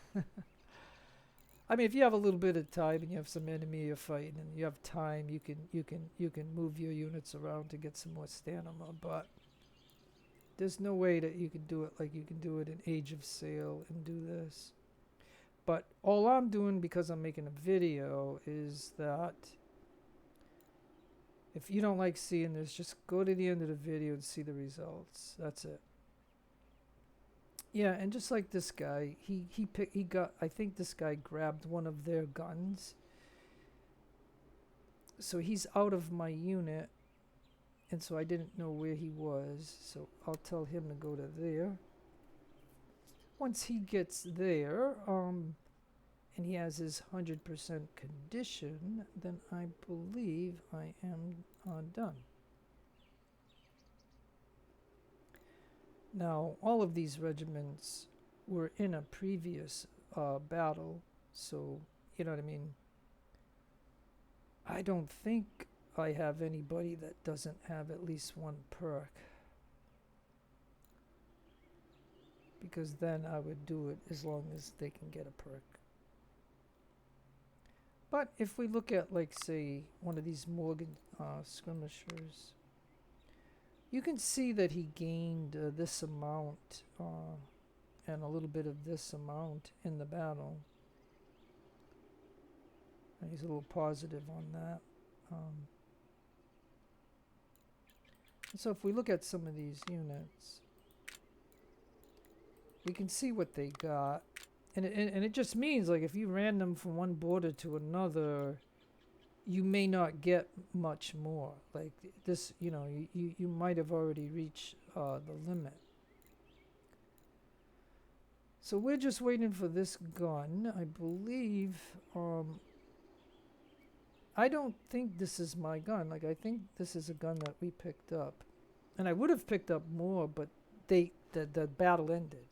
I mean, if you have a little bit of time and you have some enemy you're fighting and you have time, you can move your units around to get some more stamina. But there's no way that you can do it like you can do it in Age of Sail and do this. But all I'm doing, because I'm making a video, is that if you don't like seeing this, just go to the end of the video and see the results. That's it. Yeah, and just like this guy, he got, I think this guy grabbed one of their guns. So he's out of my unit, and so I didn't know where he was, so I'll tell him to go to there. Once he gets there, and he has his 100% condition, then I believe I am done. Now, all of these regiments were in a previous battle, so, you know what I mean? I don't think I have anybody that doesn't have at least one perk. Because then I would do it as long as they can get a perk. But if we look at, like, say, one of these Morgan skirmishers, you can see that he gained this amount and a little bit of this amount in the battle. And he's a little positive on that. So if we look at some of these units, we can see what they got. And it just means, like, if you ran them from one border to another, you may not get much more. Like this, you know, you might have already reached the limit. So we're just waiting for this gun. I believe, I don't think this is my gun. Like, I think this is a gun that we picked up. And I would have picked up more, but the battle ended.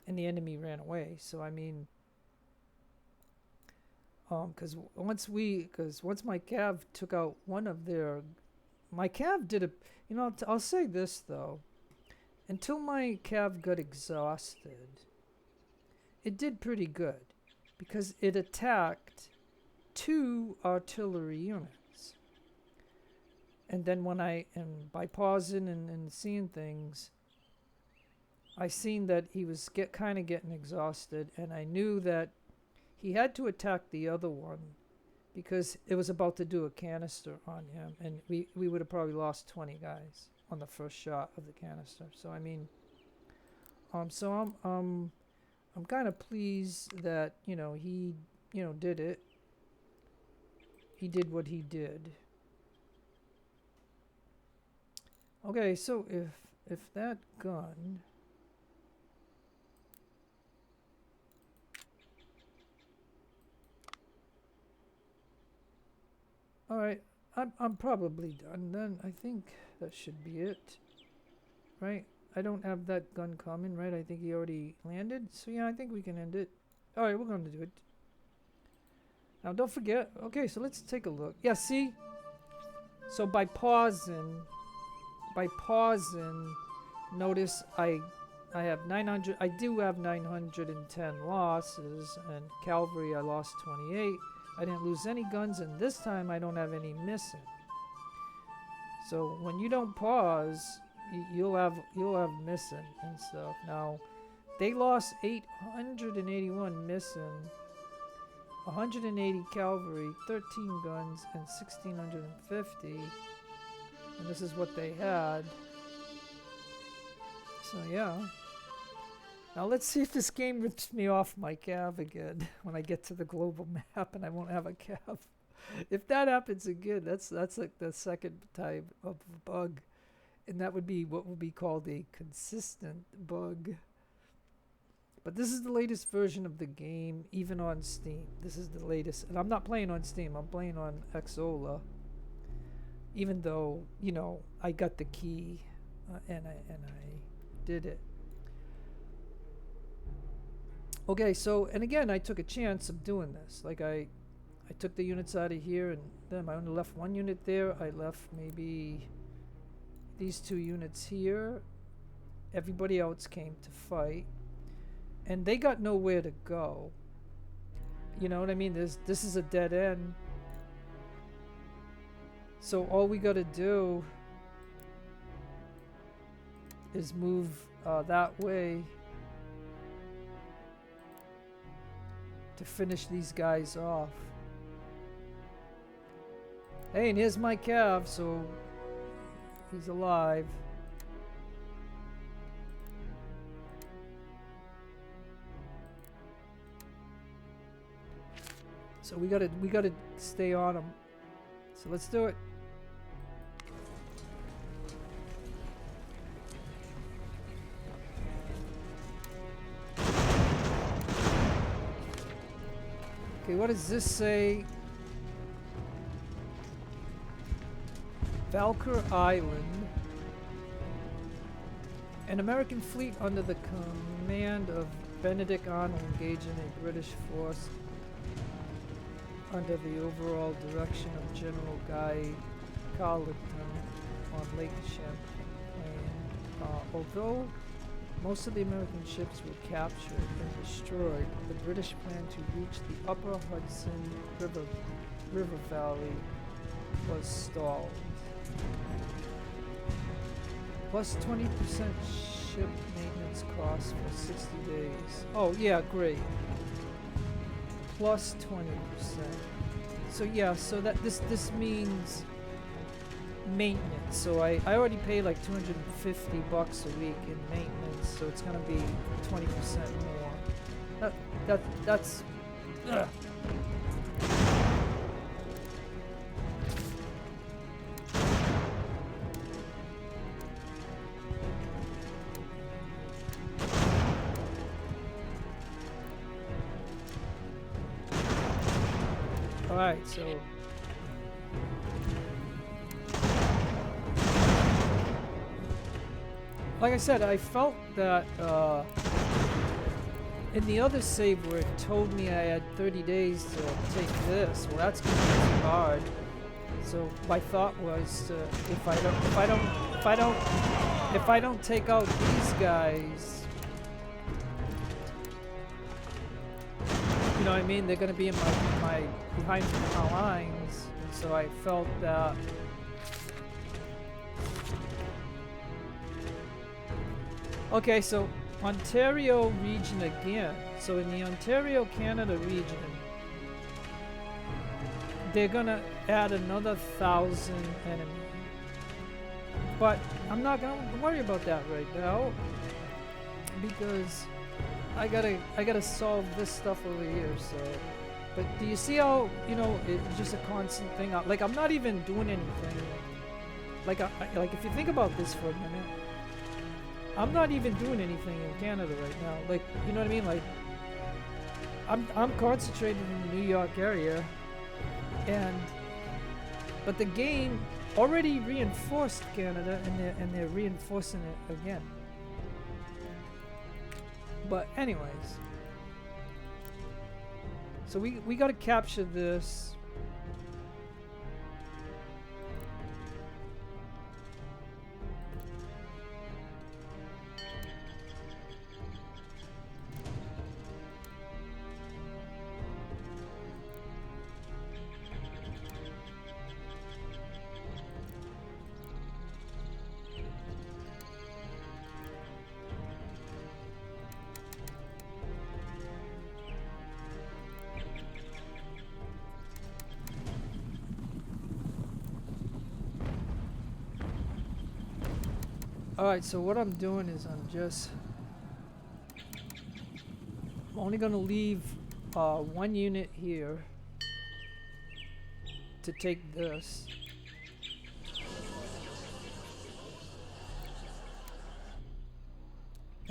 And the enemy ran away. So, I mean, because once my cav took out one of their, my cav did a, you know, I'll say this though, until my cav got exhausted, it did pretty good, because it attacked 2 artillery units. And then when by pausing and seeing things, I seen that he was kind of getting exhausted, and I knew that he had to attack the other one because it was about to do a canister on him, and we would have probably lost 20 guys on the first shot of the canister. So I mean, so I'm kind of pleased that, you know, he, you know, did it. He did what he did. Okay, so if that gun, alright, I'm probably done then. I think that should be it. Right? I don't have that gun coming, right? I think he already landed. So yeah, I think we can end it. Alright, we're going to do it. Now don't forget. Okay, so let's take a look. Yeah, see? So by pausing, notice I have 900, I do have 910 losses, and cavalry I lost 28. I didn't lose any guns, and this time I don't have any missing. So when you don't pause, you'll have missing and stuff. Now, they lost 881 missing, 180 cavalry, 13 guns, and 1,650. And this is what they had. So yeah. Now let's see if this game rips me off my cav again when I get to the global map and I won't have a cav. If that happens again, that's like the second type of bug. And that would be what would be called a consistent bug. But this is the latest version of the game, even on Steam. This is the latest. And I'm not playing on Steam, I'm playing on Xola. Even though, you know, I got the key and I did it. Okay, so, and again, I took a chance of doing this. Like, I took the units out of here, and then I only left one unit there. I left maybe these 2 units here. Everybody else came to fight. And they got nowhere to go. You know what I mean? This is a dead end. So all we gotta do is move that way to finish these guys off. Hey, and here's my cav, so he's alive. So we gotta stay on him. So let's do it. Okay, what does this say? Valkyr Island. An American fleet under the command of Benedict Arnold engaged in a British force under the overall direction of General Guy Carleton on Lake Champlain. Although most of the American ships were captured and destroyed, the British plan to reach the upper Hudson River Valley was stalled. Plus 20% ship maintenance costs for 60 days. Oh yeah, great. Plus 20%. So yeah, so that this means maintenance. So I already pay like $250 a week in maintenance, so it's gonna be 20% more. That's ugh. Alright, so like I said, I felt that in the other save where it told me I had 30 days to take this. Well, that's gonna be too hard. So my thought was if I don't take out these guys, you know what I mean? They're gonna be in my behind my lines. So I felt that. Okay, so Ontario region again. So in the Ontario, Canada region, they're gonna add another 1,000 enemy. But I'm not gonna worry about that right now because I gotta solve this stuff over here. So, but do you see how, you know, it's just a constant thing? Like I'm not even doing anything. Like like if you think about this for a minute. I'm not even doing anything in Canada right now. Like, you know what I mean? Like, I'm concentrated in the New York area, but the game already reinforced Canada, and they're reinforcing it again. But anyways, so we got to capture this. Alright, so what I'm doing is I'm only going to leave one unit here to take this.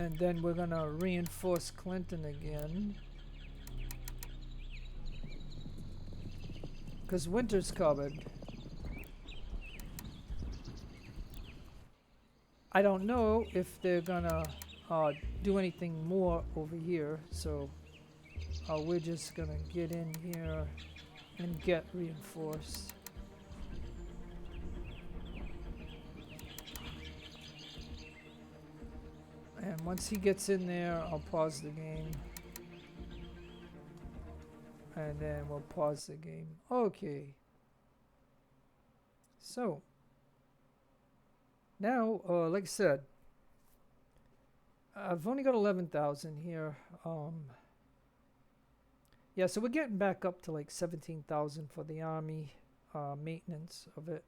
And then we're gonna reinforce Clinton again. Because winter's covered. I don't know if they're gonna do anything more over here, so we're just gonna get in here and get reinforced. And once he gets in there, I'll pause the game. And then we'll pause the game. Okay. So, now, like I said, I've only got 11,000 here. Yeah, so we're getting back up to like 17,000 for the army maintenance of it.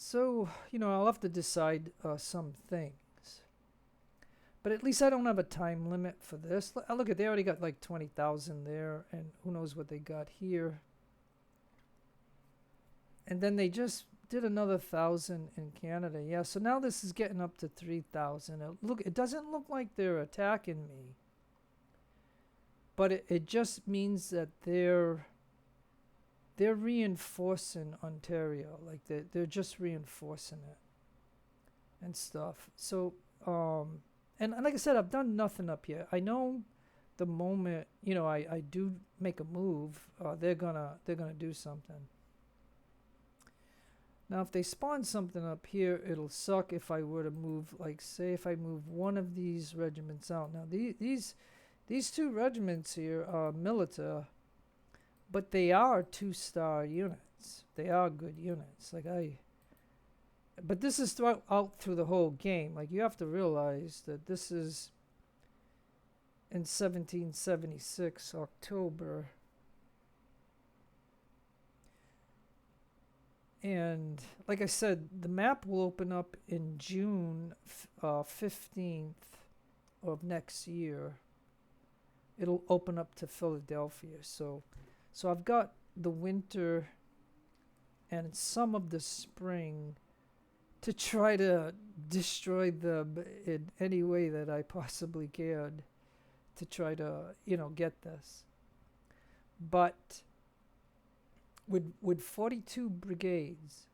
So, you know, I'll have to decide some things. But at least I don't have a time limit for this. Look at, they already got like 20,000 there, and who knows what they got here. And then they just did another 1,000 in Canada. Yeah, so now this is getting up to 3,000. Look, it doesn't look like they're attacking me. But it just means that they're reinforcing Ontario. Like they're just reinforcing it and stuff. So and like I said, I've done nothing up here. I know the moment, you know, I do make a move, they're gonna do something. Now if they spawn something up here, it'll suck if I were to move, like say if I move one of these regiments out. Now these two regiments here are militia, but they are 2-star units. They are good units. But this is out through the whole game. Like, you have to realize that this is in 1776, October. And like I said, the map will open up in June 15th of next year. It'll open up to Philadelphia. So I've got the winter and some of the spring to try to destroy them in any way that I possibly can to try to, you know, get this. But with 42 brigades,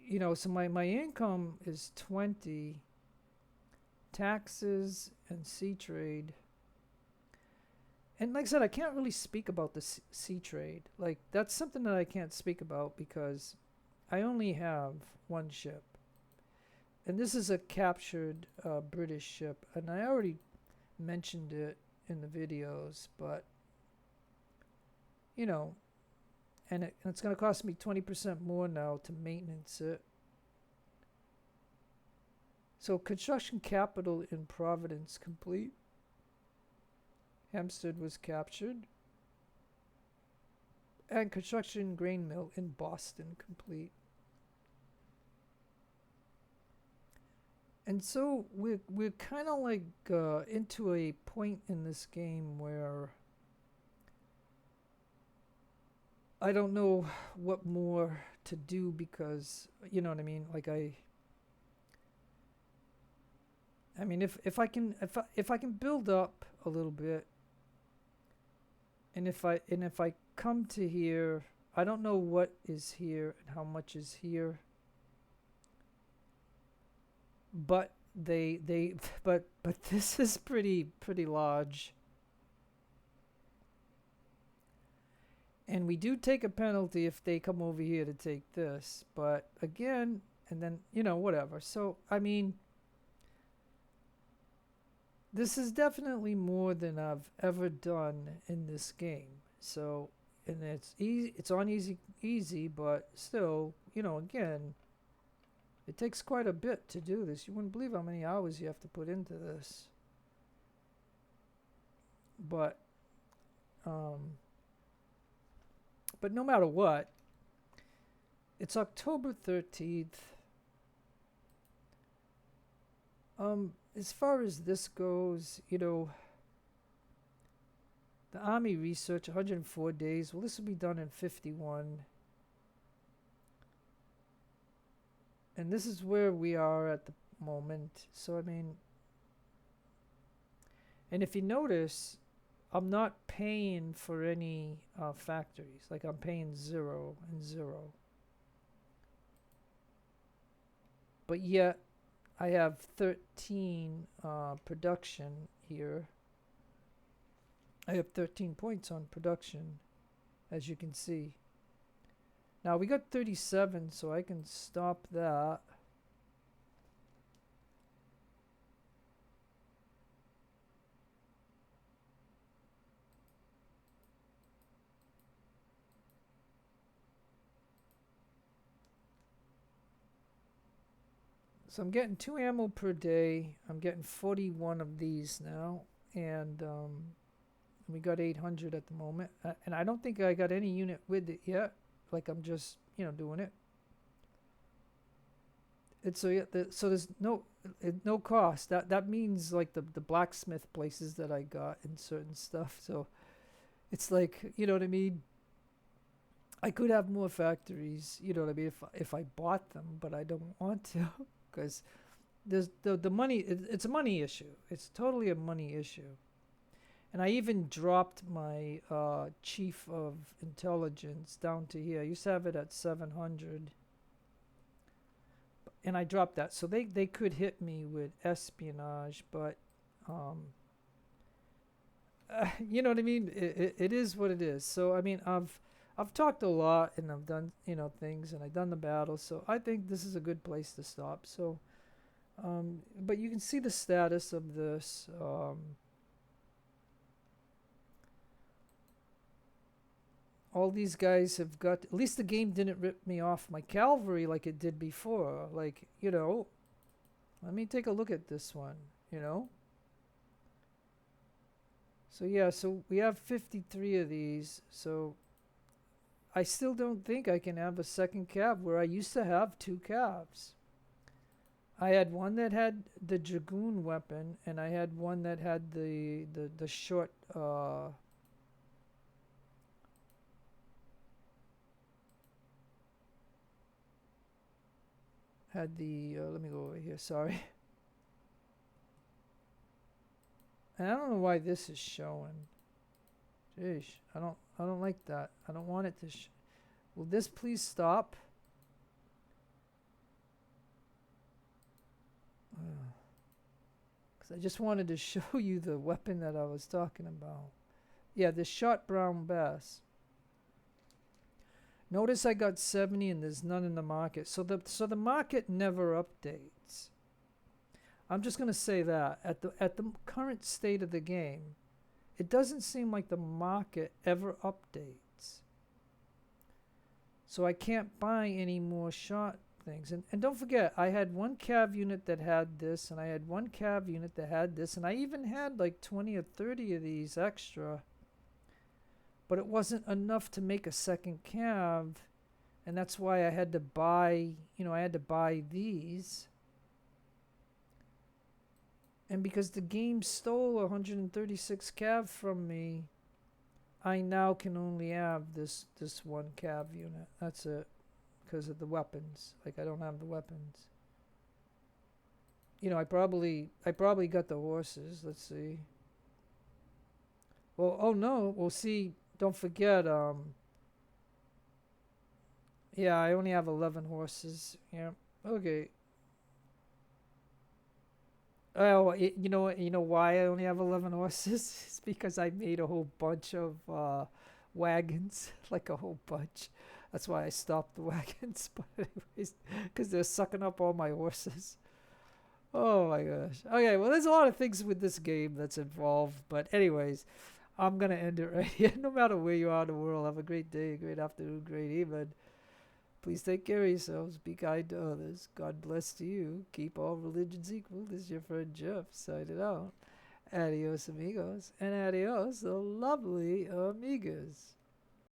you know, so my income is 20, taxes and sea trade. And like I said, I can't really speak about the sea trade. Like, that's something that I can't speak about because I only have one ship. And this is a captured British ship. And I already mentioned it in the videos, but, you know, and it's going to cost me 20% more now to maintenance it. So construction capital in Providence complete. Hempstead was captured. And construction grain mill in Boston complete. And so we're kind of like into a point in this game where I don't know what more to do because, you know what I mean? Like I mean, if I can build up a little bit, and if I come to here, I don't know what is here and how much is here, but but this is pretty large, and we do take a penalty if they come over here to take this. But again, and then, you know, whatever. So I mean, this is definitely more than I've ever done in this game. So, and it's easy, it's on easy, but still, you know, again, it takes quite a bit to do this. You wouldn't believe how many hours you have to put into this. But no matter what, it's October 13th. As far as this goes, you know, the Army research, 104 days. Well, this will be done in 51. And this is where we are at the moment. So I mean, and if you notice, I'm not paying for any factories. Like I'm paying 0 and 0. But yet I have 13 production here. I have 13 points on production, as you can see. Now we got 37, so I can stop that. So I'm getting 2 ammo per day. I'm getting 41 of these now, and we got 800 at the moment. And I don't think I got any unit with it yet. Like I'm just, doing it. It's so yeah, so there's no cost. That means like the blacksmith places that I got and certain stuff. So it's like, you know what I mean? I could have more factories, you know what I mean, if I bought them, but I don't want to because there's the money. It's a money issue. It's totally a money issue. And I even dropped my chief of intelligence down to here. I used to have it at 700. And I dropped that. So they could hit me with espionage, but you know what I mean? It is what it is. So I mean, I've talked a lot and I've done, things, and I've done the battle. So I think this is a good place to stop. So but you can see the status of this. All these guys have got, at least the game didn't rip me off my cavalry like it did before. Like, let me take a look at this one, So yeah, so we have 53 of these. So I still don't think I can have a second cav where I used to have 2 calves. I had one that had the dragoon weapon, and I had one that had the short had the let me go over here, sorry. And I don't know why this is showing. Jeez, I don't like that. I don't want it to will this please stop? Because I just wanted to show you the weapon that I was talking about. Yeah, the shot brown bass. Notice I got 70 and there's none in the market. So the market never updates. I'm just going to say that at the current state of the game, it doesn't seem like the market ever updates. So I can't buy any more shot things. And don't forget, I had 1 cav unit that had this, and I had 1 cav unit that had this, and I even had like 20 or 30 of these extra. But it wasn't enough to make a second cav, and that's why I had to buy, these. And because the game stole 136 cav from me, I now can only have this 1 cav unit. That's it, because of the weapons. Like I don't have the weapons. I probably got the horses. Let's see. Well, oh no. Well, see. Don't forget, yeah, I only have 11 horses. Yeah, okay. Oh, you know what? You know why I only have 11 horses? It's because I made a whole bunch of wagons, like a whole bunch. That's why I stopped the wagons. But anyways, because they're sucking up all my horses. Oh my gosh. Okay, well, there's a lot of things with this game that's involved. But anyways, I'm going to end it right here. No matter where you are in the world, have a great day, great afternoon, great evening. Please take care of yourselves. Be kind to others. God bless to you. Keep all religions equal. This is your friend Jeff signing out. Adios, amigos. And adios, the lovely amigas.